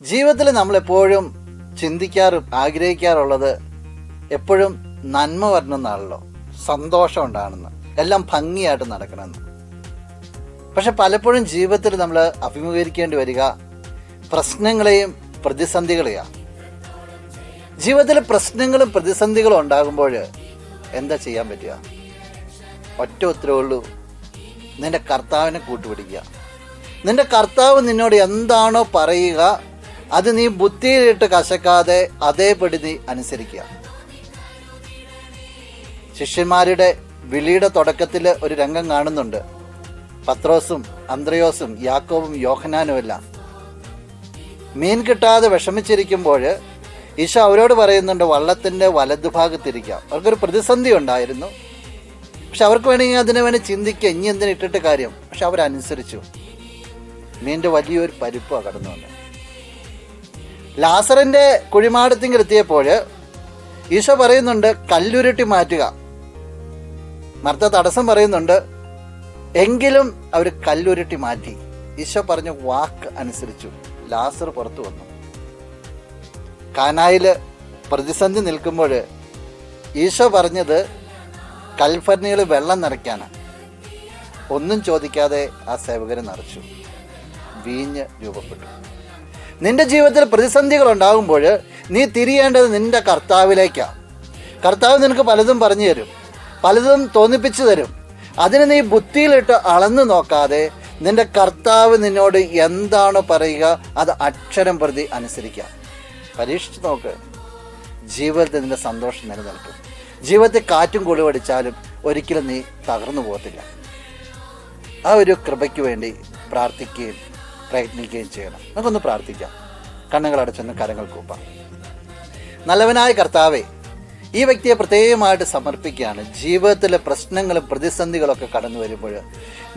ജീവിതത്തിൽ നമ്മളെപ്പോഴും ആഗ്രഹിക്കാറുള്ളത് എപ്പോഴും നന്മ വരണമെന്നാണല്ലോ, സന്തോഷം ഉണ്ടാകണമെന്ന്, എല്ലാം ഭംഗിയായിട്ട് നടക്കണമെന്ന്. പക്ഷെ പലപ്പോഴും ജീവിതത്തിൽ നമ്മൾ അഭിമുഖീകരിക്കേണ്ടി വരിക പ്രശ്നങ്ങളെയും പ്രതിസന്ധികളെയാണ്. ജീവിതത്തിൽ പ്രശ്നങ്ങളും പ്രതിസന്ധികളും ഉണ്ടാകുമ്പോൾ എന്താ ചെയ്യാൻ പറ്റുക? ഒറ്റ ഉത്തരവുള്ളൂ, നിന്റെ കർത്താവിനെ കൂട്ടുപിടിക്കുക. നിന്റെ കർത്താവ് നിന്നോട് എന്താണോ പറയുക അത് നീ ബുദ്ധിയിലിട്ട് കശക്കാതെ അതേപടി നീ അനുസരിക്കുക. ശിഷ്യന്മാരുടെ വിളിയുടെ തുടക്കത്തിൽ ഒരു രംഗം കാണുന്നുണ്ട്. പത്രോസും അന്ത്രയോസും യാക്കോബും യോഹന്നാനും എല്ലാം മീൻ കിട്ടാതെ വിഷമിച്ചിരിക്കുമ്പോൾ ഈശോ അവരോട് പറയുന്നുണ്ട്, വള്ളത്തിൻ്റെ വലതുഭാഗത്തിരിക്കുക. അവർക്കൊരു പ്രതിസന്ധി ഉണ്ടായിരുന്നു. പക്ഷെ അവർക്ക് വേണമെങ്കിൽ അതിനെ വേണ്ടി ചിന്തിക്കുക, ഇനി എന്തിനു ഇട്ടിട്ട് കാര്യം. പക്ഷെ അവരനുസരിച്ചു. മീൻ്റെ വലിയൊരു പരിപ്പാണ് കടന്നു വന്നത്. ലാസറിൻ്റെ കുഴിമാടത്തിങ്കിൽ എത്തിയപ്പോൾ ഈശോ പറയുന്നുണ്ട്, കല്ലുരുട്ടി മാറ്റുക. മർത്ത തടസ്സം പറയുന്നുണ്ട്, എങ്കിലും അവർ കല്ലുരുട്ടി മാറ്റി. ഈശോ പറഞ്ഞ വാക്ക് അനുസരിച്ചു. ലാസർ പുറത്തു വന്നു. കാനായിൽ പ്രതിസന്ധി നിൽക്കുമ്പോൾ ഈശോ പറഞ്ഞത് കൽഭരണിയിൽ വെള്ളം നിറയ്ക്കാണ്. ഒന്നും ചോദിക്കാതെ ആ സേവകരെ നിറച്ചു. വീഞ്ഞ് രൂപപ്പെട്ടു. നിന്റെ ജീവിതത്തിൽ പ്രതിസന്ധികൾ ഉണ്ടാകുമ്പോൾ നീ തിരിയേണ്ടത് നിന്റെ കർത്താവിലേക്കാണ്. കർത്താവ് നിനക്ക് പലതും പറഞ്ഞു തരും, പലതും തോന്നിപ്പിച്ചു തരും. അതിന് നീ ബുദ്ധിയിലിട്ട് അളന്നു നോക്കാതെ നിന്റെ കർത്താവ് നിന്നോട് എന്താണോ പറയുക അത് അക്ഷരം പ്രതി അനുസരിക്കുക. പരീക്ഷിച്ച് നോക്ക്. ജീവിതത്തിൽ നിന്റെ സന്തോഷം നിലനിൽക്കും. ജീവിതത്തിൽ കാറ്റും കുളിവടിച്ചാലും ഒരിക്കലും നീ തകർന്നു പോകത്തില്ല. ആ ഒരു കൃപയ്ക്ക് വേണ്ടി പ്രാർത്ഥിക്കുകയും പ്രയത്നിക്കുകയും ചെയ്യണം. നമുക്കൊന്ന് പ്രാർത്ഥിക്കാം. കണ്ണുകളടച്ചൊന്ന് കരങ്ങൾ കൂപ്പാം. നല്ലവനായ കർത്താവേ, ഈ വ്യക്തിയെ പ്രത്യേകമായിട്ട് സമർപ്പിക്കുകയാണ്. ജീവിതത്തിലെ പ്രശ്നങ്ങളും പ്രതിസന്ധികളൊക്കെ കടന്നു വരുമ്പോൾ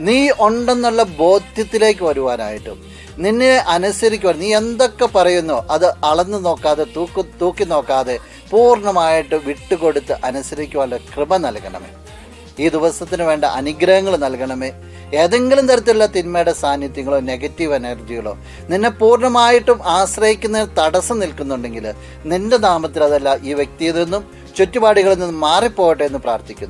നീ ഉണ്ടെന്നുള്ള ബോധ്യത്തിലേക്ക് വരുവാനായിട്ടും നിന്നെ അനുസരിക്കുവാൻ, നീ എന്തൊക്കെ പറയുന്നോ അത് അളന്നു നോക്കാതെ തൂക്കി നോക്കാതെ പൂർണ്ണമായിട്ട് വിട്ടുകൊടുത്ത് അനുസരിക്കുവാനുള്ള കൃപ നൽകണമേ. ഈ ദിവസത്തിന് വേണ്ട അനുഗ്രഹങ്ങൾ നൽകണമേ. ഏതെങ്കിലും തരത്തിലുള്ള തിന്മയുടെ സാന്നിധ്യങ്ങളോ നെഗറ്റീവ് എനർജികളോ നിന്നെ പൂർണ്ണമായിട്ടും ആശ്രയിക്കുന്നതിന് തടസ്സം നിൽക്കുന്നുണ്ടെങ്കിൽ നിന്റെ നാമത്തിൽ അതല്ല ഈ വ്യക്തിയിൽ നിന്നും ചുറ്റുപാടുകളിൽ നിന്നും മാറിപ്പോകട്ടെ എന്ന് പ്രാർത്ഥിക്കുന്നു.